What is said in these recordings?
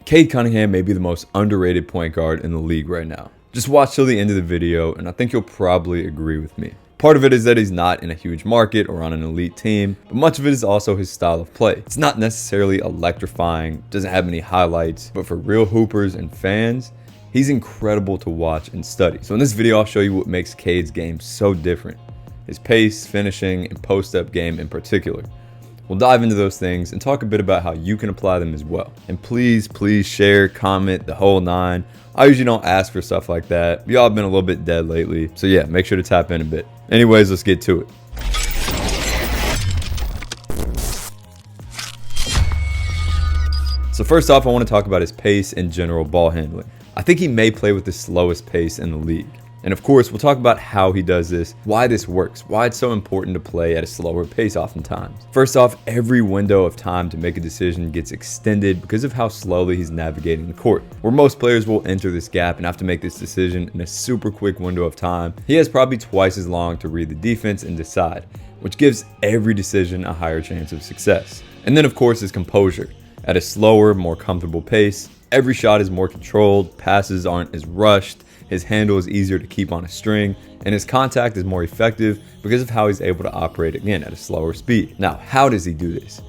Cade Cunningham may be the most underrated point guard in the league right now. Just watch till the end of the video and I think you'll probably agree with me. Part of it is that he's not in a huge market or on an elite team, but much of it is also his style of play. It's not necessarily electrifying, doesn't have many highlights, but for real hoopers and fans, he's incredible to watch and study. So in this video, I'll show you what makes Cade's game so different. His pace, finishing, and post-up game in particular. We'll dive into those things and talk a bit about how you can apply them as well. And please share, comment, the whole nine. I usually don't ask for stuff like that. Y'all have been a little bit dead lately. So yeah, make sure to tap in a bit. Anyways, let's get to it. So first off, I want to talk about his pace and general ball handling. I think he may play with the slowest pace in the league. And of course, we'll talk about how he does this, why this works, why it's so important to play at a slower pace oftentimes. First off, every window of time to make a decision gets extended because of how slowly he's navigating the court. Where most players will enter this gap and have to make this decision in a super quick window of time, he has probably twice as long to read the defense and decide, which gives every decision a higher chance of success. And then of course his composure. At a slower, more comfortable pace, every shot is more controlled, passes aren't as rushed, his handle is easier to keep on a string, and his contact is more effective because of how he's able to operate again at a slower speed. Now, how does he do this?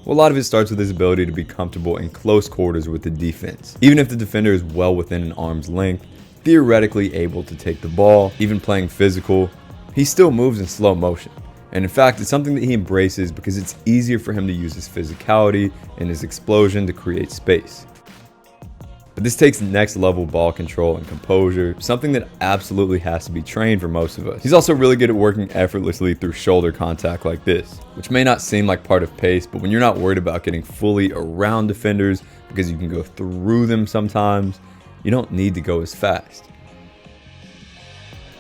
Well, a lot of it starts with his ability to be comfortable in close quarters with the defense. Even if the defender is well within an arm's length, theoretically able to take the ball, even playing physical, he still moves in slow motion. And in fact, it's something that he embraces because it's easier for him to use his physicality and his explosion to create space. But this takes next level ball control and composure, something that absolutely has to be trained for most of us. He's also really good at working effortlessly through shoulder contact like this, which may not seem like part of pace, but when you're not worried about getting fully around defenders because you can go through them sometimes, you don't need to go as fast.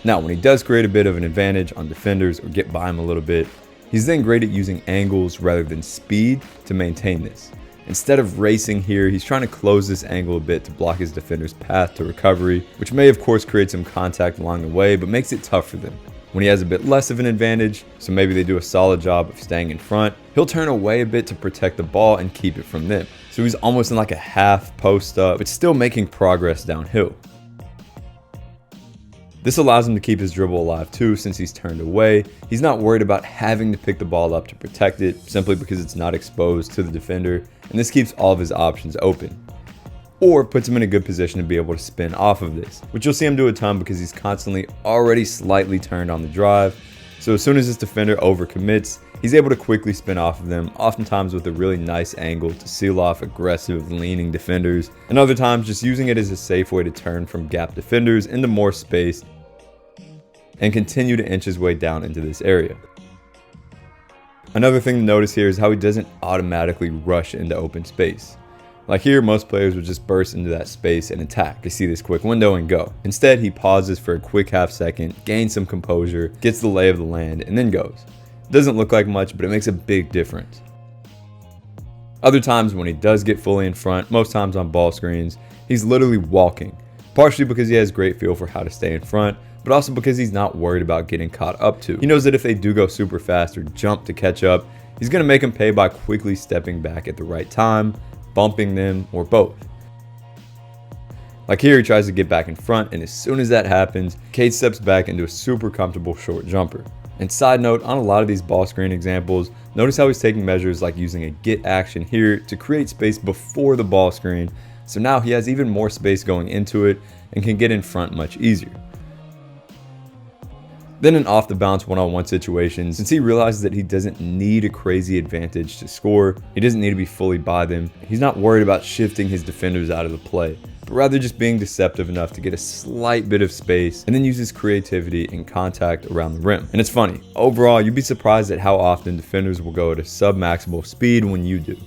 Now, when he does create a bit of an advantage on defenders or get by him a little bit, he's then great at using angles rather than speed to maintain this. Instead of racing here, he's trying to close this angle a bit to block his defender's path to recovery, which may of course create some contact along the way, but makes it tough for them. When he has a bit less of an advantage, so maybe they do a solid job of staying in front, he'll turn away a bit to protect the ball and keep it from them. So he's almost in like a half post up, but still making progress downhill. This allows him to keep his dribble alive too, since he's turned away. He's not worried about having to pick the ball up to protect it, simply because it's not exposed to the defender, and this keeps all of his options open. Or puts him in a good position to be able to spin off of this, which you'll see him do a ton because he's constantly already slightly turned on the drive. So as soon as this defender overcommits, he's able to quickly spin off of them, oftentimes with a really nice angle to seal off aggressive, leaning defenders, and other times just using it as a safe way to turn from gap defenders into more space and continue to inch his way down into this area. Another thing to notice here is how he doesn't automatically rush into open space. Like here, most players would just burst into that space and attack. They see this quick window and go. Instead, he pauses for a quick half second, gains some composure, gets the lay of the land, and then goes. It doesn't look like much, but it makes a big difference. Other times when he does get fully in front, most times on ball screens, he's literally walking. Partially because he has great feel for how to stay in front, but also because he's not worried about getting caught up to. He knows that if they do go super fast or jump to catch up, he's going to make them pay by quickly stepping back at the right time, bumping them, or both. Like here, he tries to get back in front, and as soon as that happens, Cade steps back into a super comfortable short jumper. And side note, on a lot of these ball screen examples, notice how he's taking measures like using a get action here to create space before the ball screen, so now he has even more space going into it and can get in front much easier. Then in off the bounce one-on-one situations, since he realizes that he doesn't need a crazy advantage to score, he doesn't need to be fully by them, he's not worried about shifting his defenders out of the play, but rather just being deceptive enough to get a slight bit of space and then use his creativity and contact around the rim. And it's funny, overall you'd be surprised at how often defenders will go at a sub-maximal speed when you do.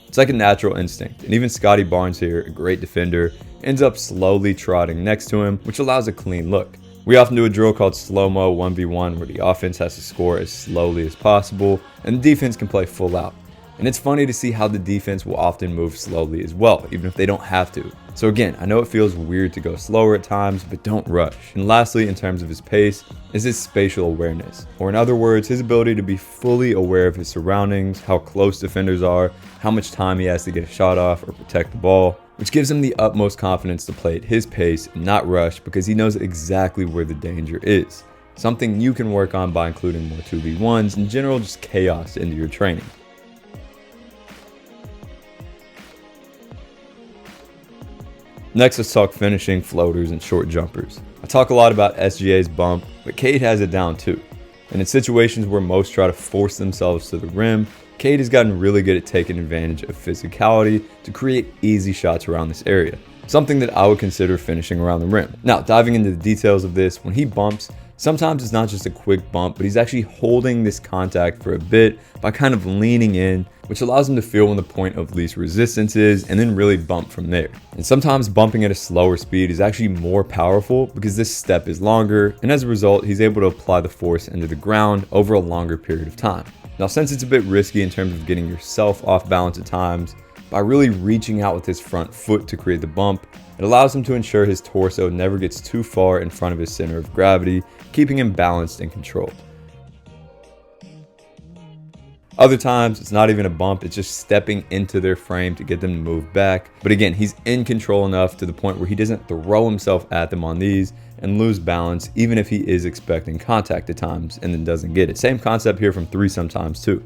It's like a natural instinct, and even Scotty Barnes here, a great defender, ends up slowly trotting next to him, which allows a clean look. We often do a drill called slow-mo 1v1 where the offense has to score as slowly as possible and the defense can play full out. And it's funny to see how the defense will often move slowly as well, even if they don't have to. So again, I know it feels weird to go slower at times, but don't rush. And lastly, in terms of his pace, is his spatial awareness. Or in other words, his ability to be fully aware of his surroundings, how close defenders are, how much time he has to get a shot off or protect the ball. which gives him the utmost confidence to play at his pace and not rush because he knows exactly where the danger is. Something you can work on by including more 2v1s and general just chaos into your training. Next, let's talk finishing, floaters, and short jumpers. I talk a lot about SGA's bump, but Cade has it down too. And in situations where most try to force themselves to the rim, Cade has gotten really good at taking advantage of physicality to create easy shots around this area, something that I would consider finishing around the rim. Now, diving into the details of this, when he bumps, sometimes it's not just a quick bump, but he's actually holding this contact for a bit by kind of leaning in, which allows him to feel when the point of least resistance is and then really bump from there. And sometimes bumping at a slower speed is actually more powerful because this step is longer, and as a result, he's able to apply the force into the ground over a longer period of time. Now, since it's a bit risky in terms of getting yourself off balance at times, by really reaching out with his front foot to create the bump, it allows him to ensure his torso never gets too far in front of his center of gravity, keeping him balanced and controlled. Other times, it's not even a bump, it's just stepping into their frame to get them to move back. But again, he's in control enough to the point where he doesn't throw himself at them on these and lose balance, even if he is expecting contact at times and then doesn't get it. Same concept here from 3 sometimes too.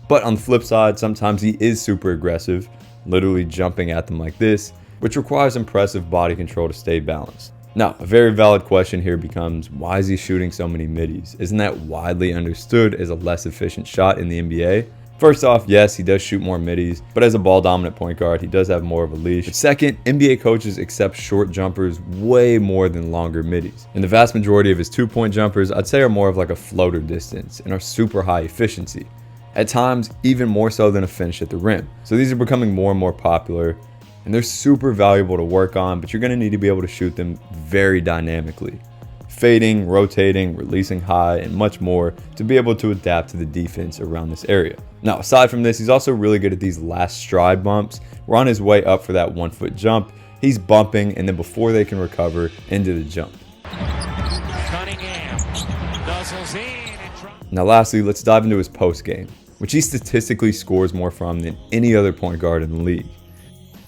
But on the flip side, sometimes he is super aggressive, literally jumping at them like this, which requires impressive body control to stay balanced. Now, a very valid question here becomes, why is he shooting so many middies? Isn't that widely understood as a less efficient shot in the NBA? First off, yes, he does shoot more middies, but as a ball-dominant point guard, he does have more of a leash. But second, NBA coaches accept short jumpers way more than longer middies. And the vast majority of his 2-point jumpers, I'd say, are more of like a floater distance and are super high efficiency. At times, even more so than a finish at the rim. So these are becoming more and more popular, and they're super valuable to work on, but you're going to need to be able to shoot them very dynamically. Fading, rotating, releasing high, and much more to be able to adapt to the defense around this area. Now, aside from this, he's also really good at these last stride bumps. We're on his way up for that 1-foot jump. He's bumping, and then before they can recover, into the jump. Cunningham nuzzles in. Now lastly, let's dive into his post game, which he statistically scores more from than any other point guard in the league.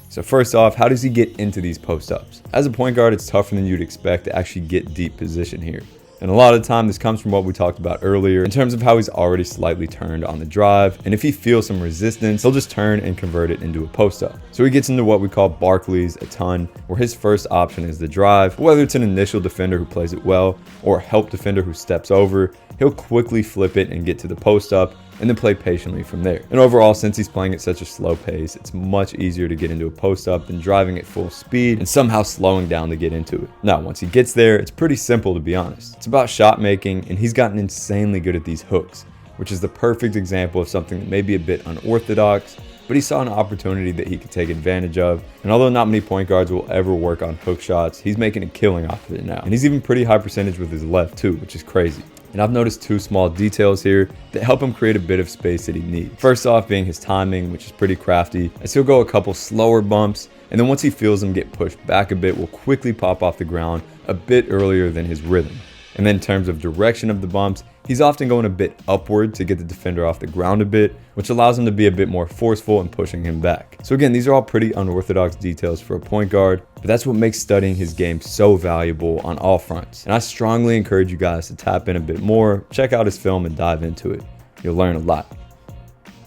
So first off, how does he get into these post-ups? As a point guard, it's tougher than you'd expect to actually get deep position here. And a lot of the time, this comes from what we talked about earlier in terms of how he's already slightly turned on the drive. And if he feels some resistance, he'll just turn and convert it into a post-up. So he gets into what we call Barkley's a ton, where his first option is the drive. Whether it's an initial defender who plays it well or a help defender who steps over, he'll quickly flip it and get to the post-up and then play patiently from there. And overall, since he's playing at such a slow pace, it's much easier to get into a post-up than driving at full speed and somehow slowing down to get into it. Now, once he gets there, it's pretty simple, to be honest. It's about shot making, and he's gotten insanely good at these hooks, which is the perfect example of something that may be a bit unorthodox, but he saw an opportunity that he could take advantage of. And although not many point guards will ever work on hook shots, he's making a killing off of it now. And he's even pretty high percentage with his left too, which is crazy. And I've noticed 2 small details here that help him create a bit of space that he needs. First off being his timing, which is pretty crafty, as he'll go a couple slower bumps, and then once he feels them get pushed back a bit, will quickly pop off the ground a bit earlier than his rhythm. And then in terms of direction of the bumps, he's often going a bit upward to get the defender off the ground a bit, which allows him to be a bit more forceful and pushing him back. So again, these are all pretty unorthodox details for a point guard, but that's what makes studying his game so valuable on all fronts. And I strongly encourage you guys to tap in a bit more, check out his film and dive into it. You'll learn a lot.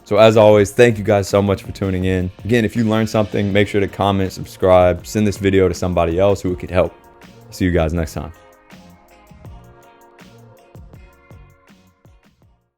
So as always, thank you guys so much for tuning in. Again, if you learned something, make sure to comment, subscribe, send this video to somebody else who it could help. See you guys next time.